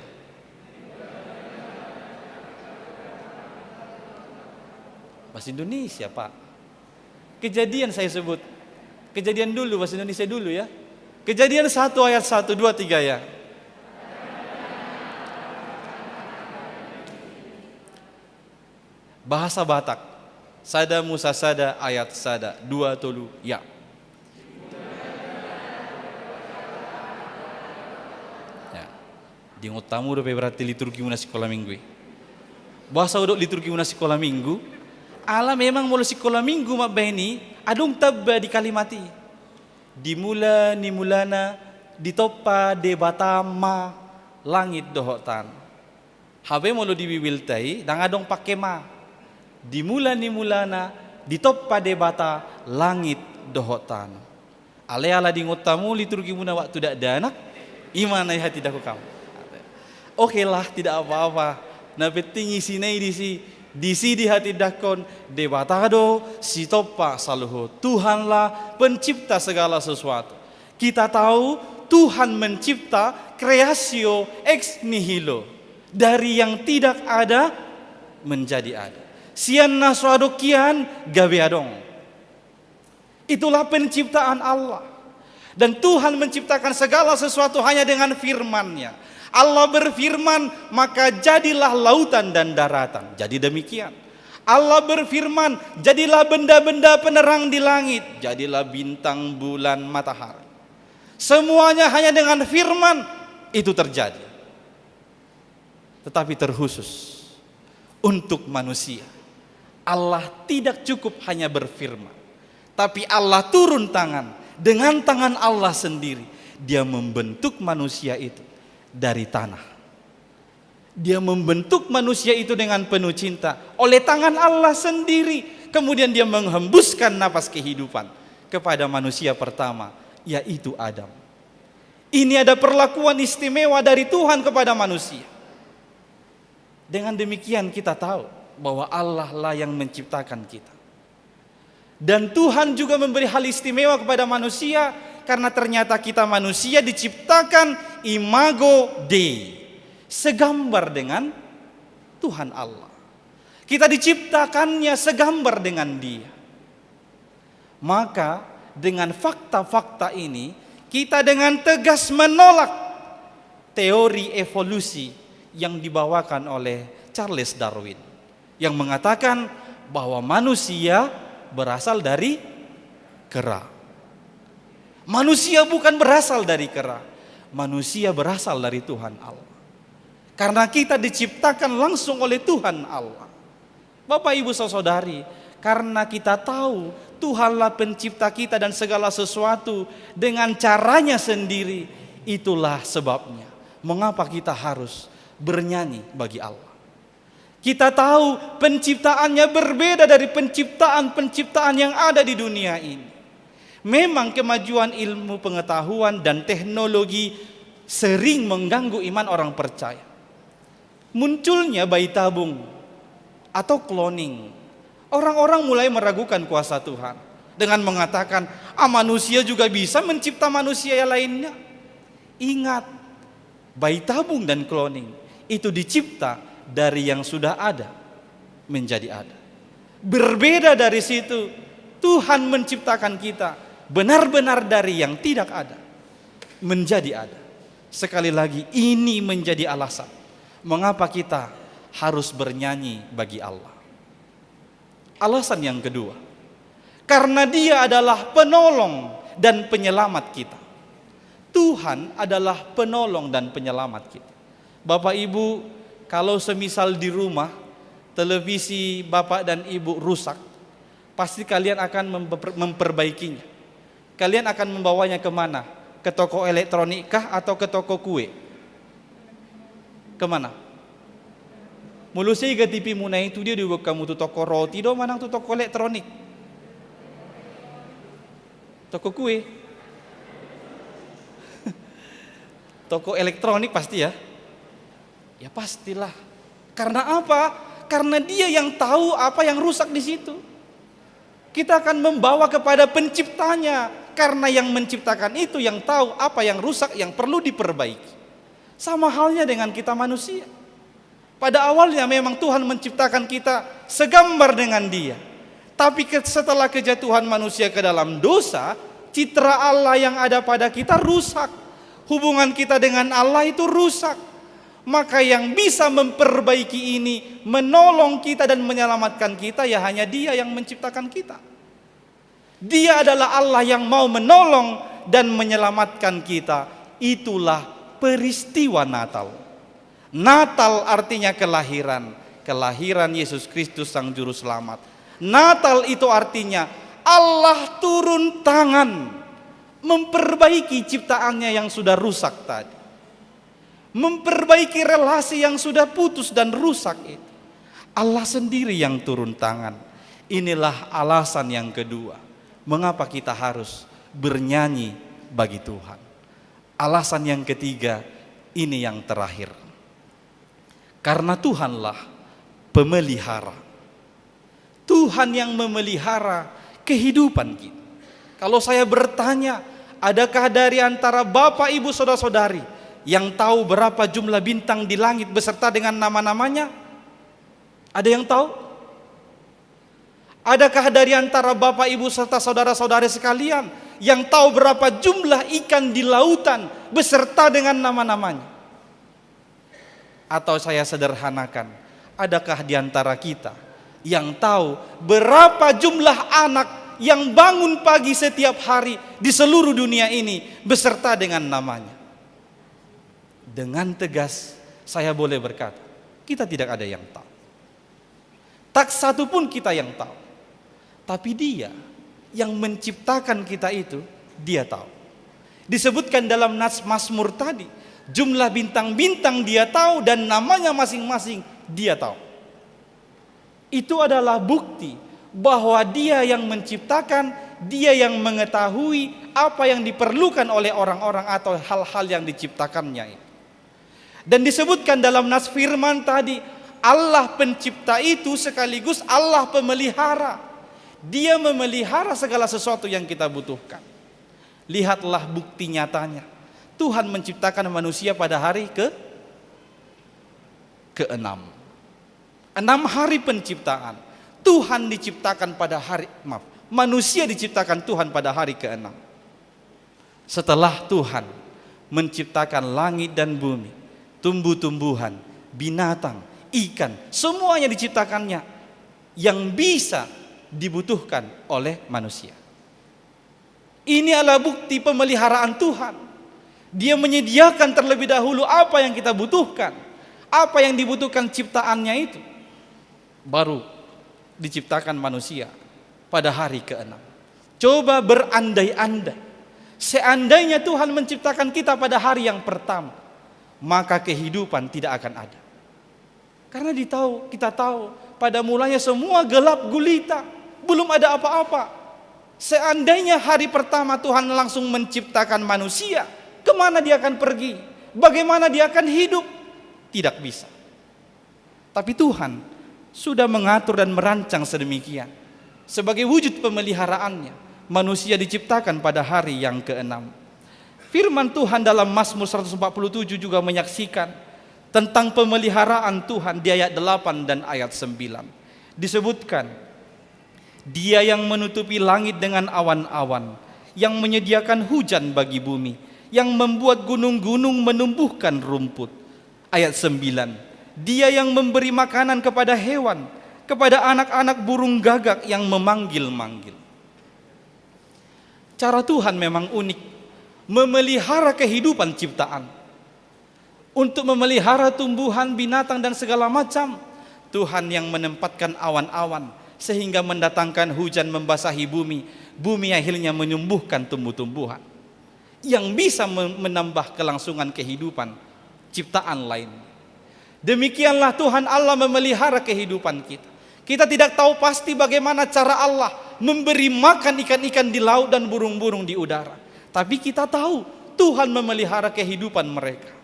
Bahasa Indonesia, Pak. Kejadian saya sebut. Kejadian dulu, bahasa Indonesia dulu ya. Kejadian 1 ayat 1, 2, 3 ya. Bahasa Batak. Sada Musa sada ayat sada 2 tolu ya. Ya. Di ngotamu udah berarti liturgi muna sekolah minggu. Bahasa udah liturgi muna sekolah minggu. Allah memang mula sekolah minggu mak beni adung tabba di kalimati. Dimula ni mulana ditoppa de batama langit dohotan. Habe mulu dibibiltai dang adong pakai ma. Dimula ni mulana ditoppa de bata langit dohotan. Ale-ala di ngotamu liturgi muna waktu dak danak imana hati daku kamu. Oke lah, tidak apa-apa. Nah penting isinai disi di hati dakon debatado si toppa saluhu. Tuhanlah pencipta segala sesuatu. Kita tahu Tuhan mencipta kreasio ex nihilo, dari yang tidak ada menjadi ada. Sian naswadokian gabeadong. Itulah penciptaan Allah. Dan Tuhan menciptakan segala sesuatu hanya dengan firman-Nya. Allah berfirman, maka jadilah lautan dan daratan. Jadi demikian. Allah berfirman, jadilah benda-benda penerang di langit. Jadilah bintang, bulan, matahari. Semuanya hanya dengan firman itu terjadi. Tetapi terkhusus untuk manusia, Allah tidak cukup hanya berfirman, tapi Allah turun tangan. Dengan tangan Allah sendiri, Dia membentuk manusia itu dari tanah. Dia membentuk manusia itu dengan penuh cinta oleh tangan Allah sendiri. Kemudian Dia menghembuskan napas kehidupan kepada manusia pertama, yaitu Adam. Ini ada perlakuan istimewa dari Tuhan kepada manusia. Dengan demikian kita tahu bahwa Allah lah yang menciptakan kita. Dan Tuhan juga memberi hal istimewa kepada manusia, karena ternyata kita manusia diciptakan imago Dei, segambar dengan Tuhan Allah. Kita diciptakannya segambar dengan Dia. Maka dengan fakta-fakta ini, kita dengan tegas menolak teori evolusi yang dibawakan oleh Charles Darwin, yang mengatakan bahwa manusia berasal dari kera. Manusia bukan berasal dari kera, manusia berasal dari Tuhan Allah. Karena kita diciptakan langsung oleh Tuhan Allah. Bapak, Ibu, Saudari, karena kita tahu Tuhanlah pencipta kita dan segala sesuatu dengan caranya sendiri, itulah sebabnya mengapa kita harus bernyanyi bagi Allah. Kita tahu penciptaannya berbeda dari penciptaan-penciptaan yang ada di dunia ini. Memang kemajuan ilmu pengetahuan dan teknologi sering mengganggu iman orang percaya. Munculnya bayi tabung atau cloning. Orang-orang mulai meragukan kuasa Tuhan dengan mengatakan, manusia juga bisa mencipta manusia yang lainnya. Ingat, bayi tabung dan cloning itu dicipta dari yang sudah ada menjadi ada. Berbeda dari situ, Tuhan menciptakan kita benar-benar dari yang tidak ada menjadi ada. Sekali lagi, ini menjadi alasan mengapa kita harus bernyanyi bagi Allah. Alasan yang kedua, karena Dia adalah penolong dan penyelamat kita. Tuhan adalah penolong dan penyelamat kita. Bapak Ibu, kalau semisal di rumah televisi Bapak dan Ibu rusak, pasti kalian akan memperbaikinya. Kalian akan membawanya kemana? Ke toko elektronik kah atau ke toko kue? Kemana? Mulu saya ke TV muna itu dia dibuat kamu tu toko roti do manang tu toko elektronik. Toko kue. Toko elektronik pasti ya. Ya pastilah. Karena apa? Karena Dia yang tahu apa yang rusak di situ. Kita akan membawa kepada penciptanya, karena yang menciptakan itu yang tahu apa yang rusak yang perlu diperbaiki. Sama halnya dengan kita manusia. Pada awalnya memang Tuhan menciptakan kita segambar dengan Dia. Tapi setelah kejatuhan manusia ke dalam dosa, citra Allah yang ada pada kita rusak. Hubungan kita dengan Allah itu rusak. Maka yang bisa memperbaiki ini, menolong kita dan menyelamatkan kita, ya hanya Dia yang menciptakan kita. Dia adalah Allah yang mau menolong dan menyelamatkan kita. Itulah peristiwa Natal. Natal artinya kelahiran. Kelahiran Yesus Kristus Sang Juru Selamat. Natal itu artinya Allah turun tangan memperbaiki ciptaannya yang sudah rusak tadi. Memperbaiki relasi yang sudah putus dan rusak itu. Allah sendiri yang turun tangan. Inilah alasan yang kedua, mengapa kita harus bernyanyi bagi Tuhan. Alasan yang ketiga, ini yang terakhir. Karena Tuhanlah pemelihara. Tuhan yang memelihara kehidupan kita. Kalau saya bertanya, adakah dari antara Bapak, Ibu, Saudara-saudari yang tahu berapa jumlah bintang di langit beserta dengan nama-namanya? Ada yang tahu? Adakah dari antara Bapak, Ibu, serta saudara-saudari sekalian yang tahu berapa jumlah ikan di lautan beserta dengan nama-namanya? Atau saya sederhanakan, adakah di antara kita yang tahu berapa jumlah anak yang bangun pagi setiap hari di seluruh dunia ini beserta dengan namanya? Dengan tegas saya boleh berkata, kita tidak ada yang tahu. Tak satu pun kita yang tahu. Tapi Dia yang menciptakan kita itu, Dia tahu. Disebutkan dalam nas Mazmur tadi, jumlah bintang-bintang Dia tahu dan namanya masing-masing Dia tahu. Itu adalah bukti bahwa Dia yang menciptakan, Dia yang mengetahui apa yang diperlukan oleh orang-orang atau hal-hal yang diciptakannya itu. Dan disebutkan dalam nas firman tadi, Allah pencipta itu sekaligus Allah pemelihara. Dia memelihara segala sesuatu yang kita butuhkan. Lihatlah bukti nyatanya. Tuhan menciptakan manusia pada hari ke-6. 6 hari penciptaan. Tuhan diciptakan pada hari, manusia diciptakan Tuhan pada hari ke-6. Setelah Tuhan menciptakan langit dan bumi, tumbuh-tumbuhan, binatang, ikan, semuanya diciptakannya yang bisa dibutuhkan oleh manusia. Ini adalah bukti pemeliharaan Tuhan. Dia menyediakan terlebih dahulu apa yang kita butuhkan, apa yang dibutuhkan ciptaannya itu. Baru diciptakan manusia pada hari ke-6. Coba berandai-andai, seandainya Tuhan menciptakan kita pada hari yang pertama, maka kehidupan tidak akan ada. Karena kita tahu pada mulanya semua gelap gulita, belum ada apa-apa. Seandainya hari pertama Tuhan langsung menciptakan manusia, kemana dia akan pergi? Bagaimana dia akan hidup? Tidak bisa. Tapi Tuhan sudah mengatur dan merancang sedemikian. Sebagai wujud pemeliharaannya, manusia diciptakan pada hari yang ke-6. Firman Tuhan dalam Mazmur 147 juga menyaksikan tentang pemeliharaan Tuhan di ayat 8 dan ayat 9. Disebutkan, Dia yang menutupi langit dengan awan-awan, yang menyediakan hujan bagi bumi, yang membuat gunung-gunung menumbuhkan rumput. Ayat 9, Dia yang memberi makanan kepada hewan, kepada anak-anak burung gagak yang memanggil-manggil. Cara Tuhan memang unik, memelihara kehidupan ciptaan. Untuk memelihara tumbuhan, binatang dan segala macam, Tuhan yang menempatkan awan-awan sehingga mendatangkan hujan membasahi bumi. Bumi akhirnya menumbuhkan tumbuh-tumbuhan yang bisa menambah kelangsungan kehidupan ciptaan lain. Demikianlah Tuhan Allah memelihara kehidupan kita. Kita tidak tahu pasti bagaimana cara Allah memberi makan ikan-ikan di laut dan burung-burung di udara. Tapi kita tahu Tuhan memelihara kehidupan mereka.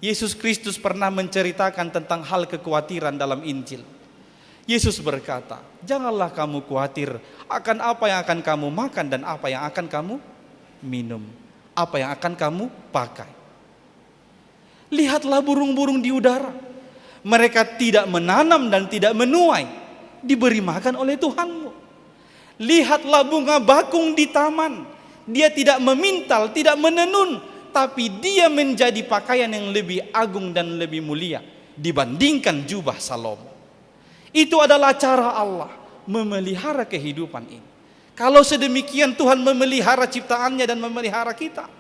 Yesus Kristus pernah menceritakan tentang hal kekhawatiran dalam Injil. Yesus berkata, janganlah kamu khawatir akan apa yang akan kamu makan dan apa yang akan kamu minum, apa yang akan kamu pakai. Lihatlah burung-burung di udara. Mereka tidak menanam dan tidak menuai, diberi makan oleh Tuhanmu. Lihatlah bunga bakung di taman. Dia tidak memintal, tidak menenun, tapi dia menjadi pakaian yang lebih agung dan lebih mulia dibandingkan jubah Salomo. Itu adalah cara Allah memelihara kehidupan ini. Kalau sedemikian Tuhan memelihara ciptaannya dan memelihara kita,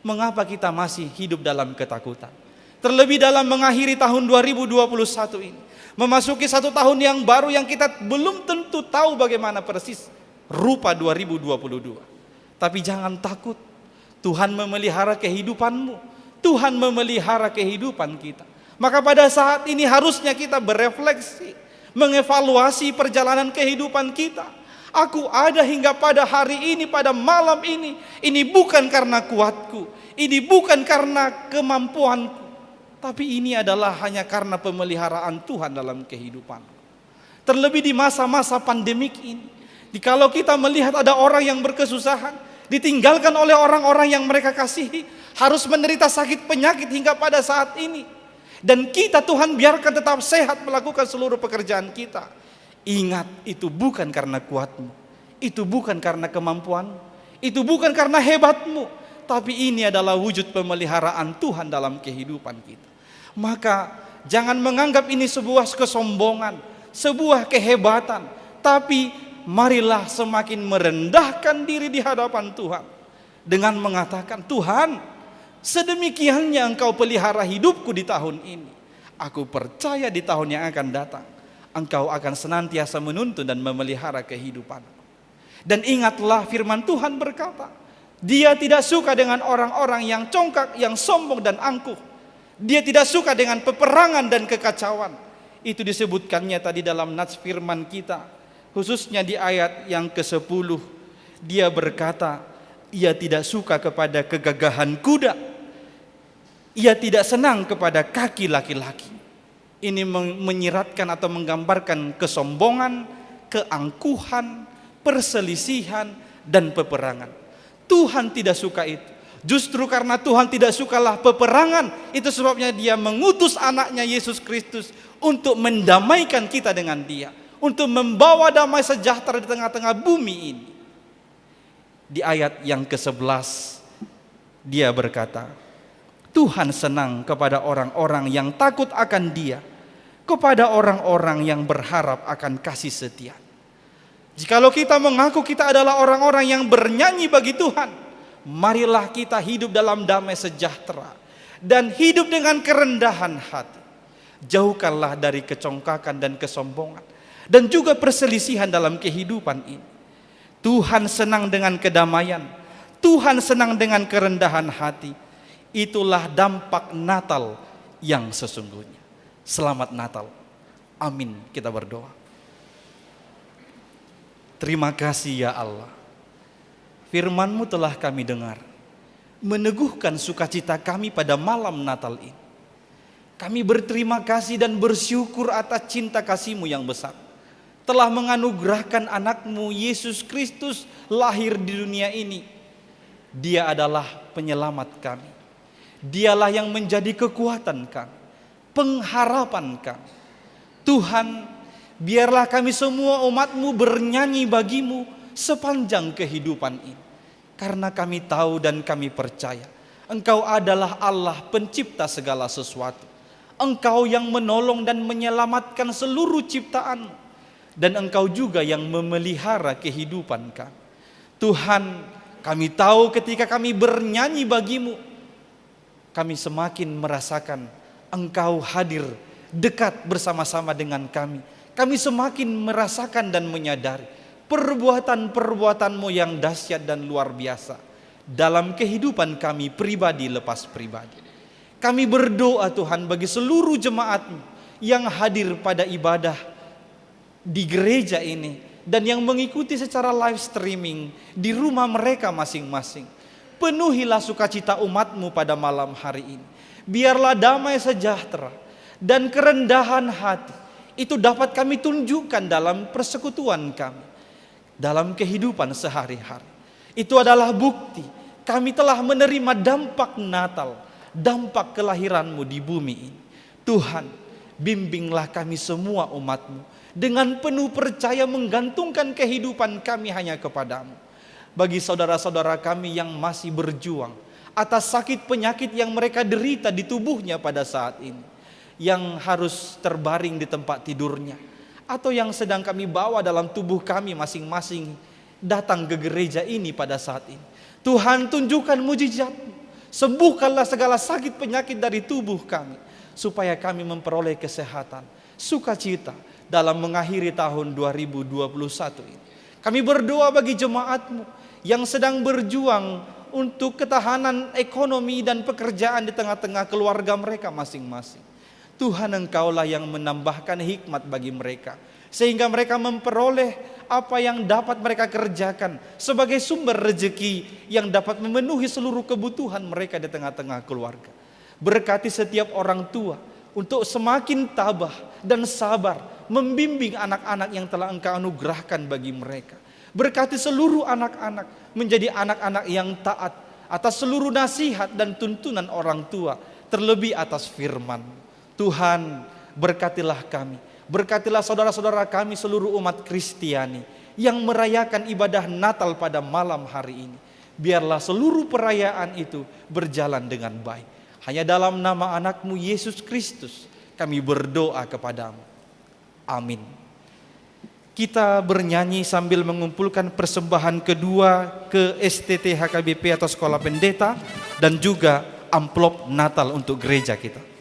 mengapa kita masih hidup dalam ketakutan? Terlebih dalam mengakhiri tahun 2021 ini, memasuki satu tahun yang baru yang kita belum tentu tahu bagaimana persis rupa 2022. Tapi jangan takut, Tuhan memelihara kehidupanmu, Tuhan memelihara kehidupan kita. Maka pada saat ini harusnya kita berefleksi, mengevaluasi perjalanan kehidupan kita. Aku ada hingga pada hari ini, pada malam ini bukan karena kuatku, ini bukan karena kemampuanku, tapi ini adalah hanya karena pemeliharaan Tuhan dalam kehidupan. Terlebih di masa-masa pandemik ini, jikalau kita melihat ada orang yang berkesusahan, ditinggalkan oleh orang-orang yang mereka kasihi, harus menderita sakit penyakit hingga pada saat ini, dan kita Tuhan biarkan tetap sehat melakukan seluruh pekerjaan kita. Ingat, itu bukan karena kuatmu, itu bukan karena kemampuanmu, itu bukan karena hebatmu, tapi ini adalah wujud pemeliharaan Tuhan dalam kehidupan kita. Maka jangan menganggap ini sebuah kesombongan, sebuah kehebatan, tapi marilah semakin merendahkan diri di hadapan Tuhan dengan mengatakan, Tuhan, sedemikiannya Engkau pelihara hidupku di tahun ini. Aku percaya di tahun yang akan datang Engkau akan senantiasa menuntun dan memelihara kehidupan. Dan ingatlah firman Tuhan berkata, Dia tidak suka dengan orang-orang yang congkak, yang sombong dan angkuh. Dia tidak suka dengan peperangan dan kekacauan. Itu disebutkannya tadi dalam nats firman kita, khususnya di ayat yang ke-10. Dia berkata, Ia tidak suka kepada kegagahan kuda. Ia tidak senang kepada kaki laki-laki. Ini menyiratkan atau menggambarkan kesombongan, keangkuhan, perselisihan, dan peperangan. Tuhan tidak suka itu. Justru karena Tuhan tidak sukalah peperangan, itu sebabnya Dia mengutus anaknya Yesus Kristus untuk mendamaikan kita dengan Dia, untuk membawa damai sejahtera di tengah-tengah bumi ini. Di ayat yang ke-11 Dia berkata, Tuhan senang kepada orang-orang yang takut akan Dia, kepada orang-orang yang berharap akan kasih setia. Jikalau kita mengaku kita adalah orang-orang yang bernyanyi bagi Tuhan, marilah kita hidup dalam damai sejahtera dan hidup dengan kerendahan hati. Jauhkanlah dari kecongkakan dan kesombongan dan juga perselisihan dalam kehidupan ini. Tuhan senang dengan kedamaian, Tuhan senang dengan kerendahan hati. Itulah dampak Natal yang sesungguhnya. Selamat Natal. Amin. Kita berdoa. Terima kasih ya Allah, firman-Mu telah kami dengar, meneguhkan sukacita kami pada malam Natal ini. Kami berterima kasih dan bersyukur atas cinta kasih-Mu yang besar, telah menganugerahkan anak-Mu Yesus Kristus lahir di dunia ini. Dia adalah penyelamat kami. Dialah yang menjadi kekuatan kami, pengharapan kami. Tuhan, biarlah kami semua umat-Mu bernyanyi bagi-Mu sepanjang kehidupan ini. Karena kami tahu dan kami percaya Engkau adalah Allah pencipta segala sesuatu. Engkau yang menolong dan menyelamatkan seluruh ciptaan. Dan Engkau juga yang memelihara kehidupan kami. Tuhan, kami tahu ketika kami bernyanyi bagi-Mu, kami semakin merasakan Engkau hadir dekat bersama-sama dengan kami. Kami semakin merasakan dan menyadari perbuatan-perbuatan-Mu yang dahsyat dan luar biasa dalam kehidupan kami pribadi lepas pribadi. Kami berdoa Tuhan bagi seluruh jemaat-Mu yang hadir pada ibadah di gereja ini dan yang mengikuti secara live streaming di rumah mereka masing-masing. Penuhilah sukacita umat-Mu pada malam hari ini. Biarlah damai sejahtera dan kerendahan hati itu dapat kami tunjukkan dalam persekutuan kami, dalam kehidupan sehari-hari. Itu adalah bukti kami telah menerima dampak Natal, dampak kelahiran-Mu di bumi ini. Tuhan, bimbinglah kami semua umat-Mu dengan penuh percaya menggantungkan kehidupan kami hanya kepada-Mu. Bagi saudara-saudara kami yang masih berjuang atas sakit penyakit yang mereka derita di tubuhnya pada saat ini, yang harus terbaring di tempat tidurnya, atau yang sedang kami bawa dalam tubuh kami masing-masing datang ke gereja ini pada saat ini. Tuhan, tunjukkan mujizat-Mu, sembuhkanlah segala sakit penyakit dari tubuh kami, supaya kami memperoleh kesehatan, sukacita dalam mengakhiri tahun 2021 ini. Kami berdoa bagi jemaat-Mu yang sedang berjuang untuk ketahanan ekonomi dan pekerjaan di tengah-tengah keluarga mereka masing-masing. Tuhan, Engkaulah yang menambahkan hikmat bagi mereka, sehingga mereka memperoleh apa yang dapat mereka kerjakan sebagai sumber rezeki yang dapat memenuhi seluruh kebutuhan mereka di tengah-tengah keluarga. Berkati setiap orang tua untuk semakin tabah dan sabar membimbing anak-anak yang telah Engkau anugerahkan bagi mereka. Berkati seluruh anak-anak menjadi anak-anak yang taat atas seluruh nasihat dan tuntunan orang tua, terlebih atas firman. Tuhan, berkatilah kami, berkatilah saudara-saudara kami seluruh umat Kristiani yang merayakan ibadah Natal pada malam hari ini. Biarlah seluruh perayaan itu berjalan dengan baik. Hanya dalam nama anakmu Yesus Kristus kami berdoa kepadamu. Amin. Kita bernyanyi sambil mengumpulkan persembahan kedua ke STT HKBP atau Sekolah Pendeta dan juga amplop Natal untuk gereja kita. Terima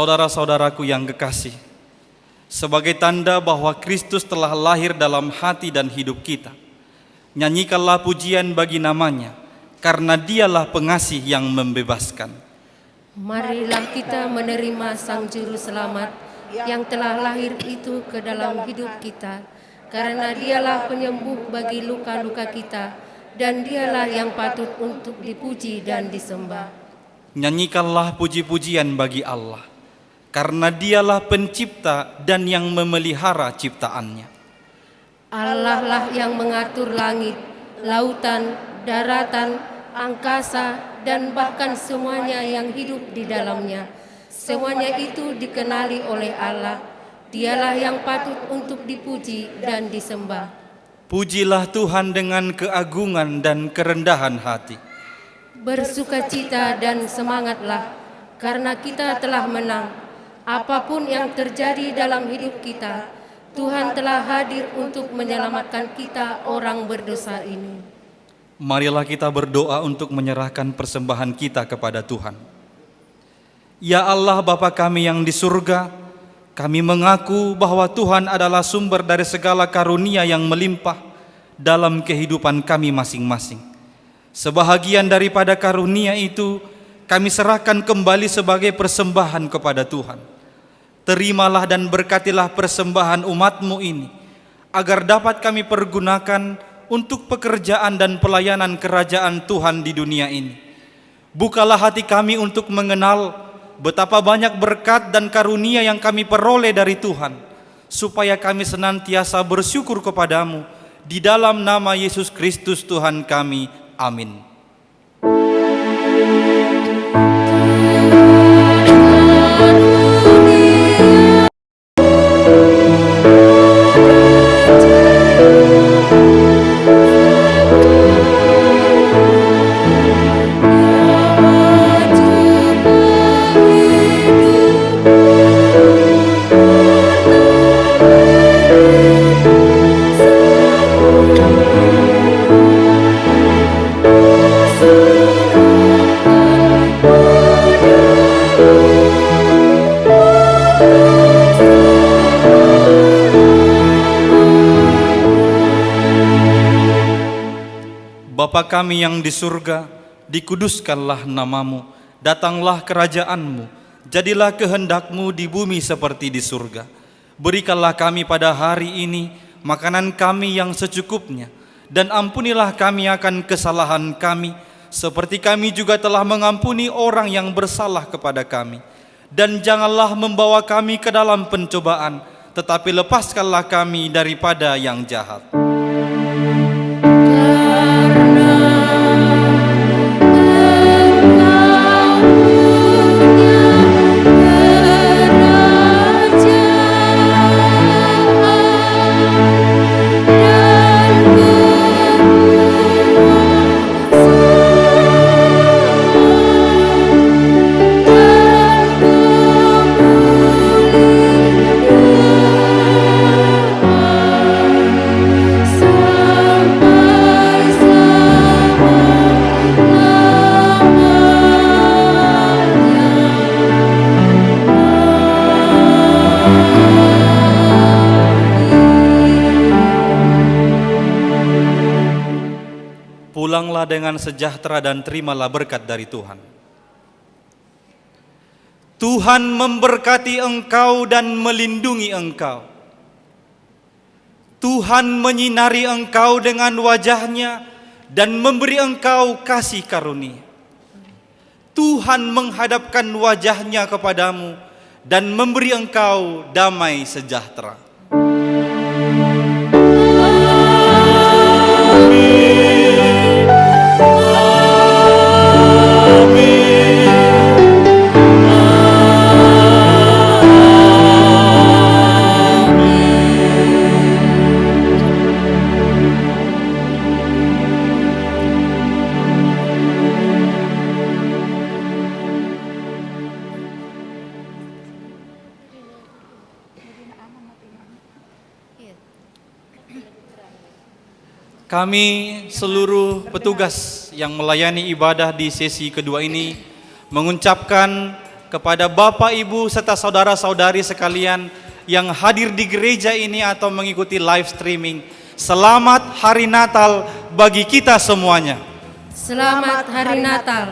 Saudara-saudaraku yang kekasih, sebagai tanda bahwa Kristus telah lahir dalam hati dan hidup kita, nyanyikanlah pujian bagi namanya, karena dialah pengasih yang membebaskan. Marilah kita menerima Sang Juru Selamat yang telah lahir itu ke dalam hidup kita, karena dialah penyembuh bagi luka-luka kita, dan dialah yang patut untuk dipuji dan disembah. Nyanyikanlah puji-pujian bagi Allah, karena dialah pencipta dan yang memelihara ciptaannya. Allah lah yang mengatur langit, lautan, daratan, angkasa, dan bahkan semuanya yang hidup di dalamnya. Semuanya itu dikenali oleh Allah. Dialah yang patut untuk dipuji dan disembah. Pujilah Tuhan dengan keagungan dan kerendahan hati. Bersukacita dan semangatlah, karena kita telah menang. Apapun yang terjadi dalam hidup kita, Tuhan telah hadir untuk menyelamatkan kita orang berdosa ini. Marilah kita berdoa untuk menyerahkan persembahan kita kepada Tuhan. Ya Allah Bapa kami yang di surga, kami mengaku bahwa Tuhan adalah sumber dari segala karunia yang melimpah dalam kehidupan kami masing-masing. Sebahagian daripada karunia itu kami serahkan kembali sebagai persembahan kepada Tuhan. Terimalah dan berkatilah persembahan umat-Mu ini, agar dapat kami pergunakan untuk pekerjaan dan pelayanan kerajaan Tuhan di dunia ini. Bukalah hati kami untuk mengenal betapa banyak berkat dan karunia yang kami peroleh dari Tuhan, supaya kami senantiasa bersyukur kepadamu, di dalam nama Yesus Kristus Tuhan kami. Amin. Bapa kami yang di surga, dikuduskanlah namamu, datanglah kerajaanmu, jadilah kehendakmu di bumi seperti di surga. Berikanlah kami pada hari ini makanan kami yang secukupnya, dan ampunilah kami akan kesalahan kami, seperti kami juga telah mengampuni orang yang bersalah kepada kami. Dan janganlah membawa kami ke dalam pencobaan, tetapi lepaskanlah kami daripada yang jahat. Pulanglah dengan sejahtera dan terimalah berkat dari Tuhan. Tuhan memberkati engkau dan melindungi engkau. Tuhan menyinari engkau dengan wajahnya dan memberi engkau kasih karunia. Tuhan menghadapkan wajahnya kepadamu dan memberi engkau damai sejahtera. Kami seluruh petugas yang melayani ibadah di sesi kedua ini mengucapkan kepada Bapak, Ibu, serta saudara-saudari sekalian yang hadir di gereja ini atau mengikuti live streaming. Selamat Hari Natal bagi kita semuanya. Selamat Hari Natal.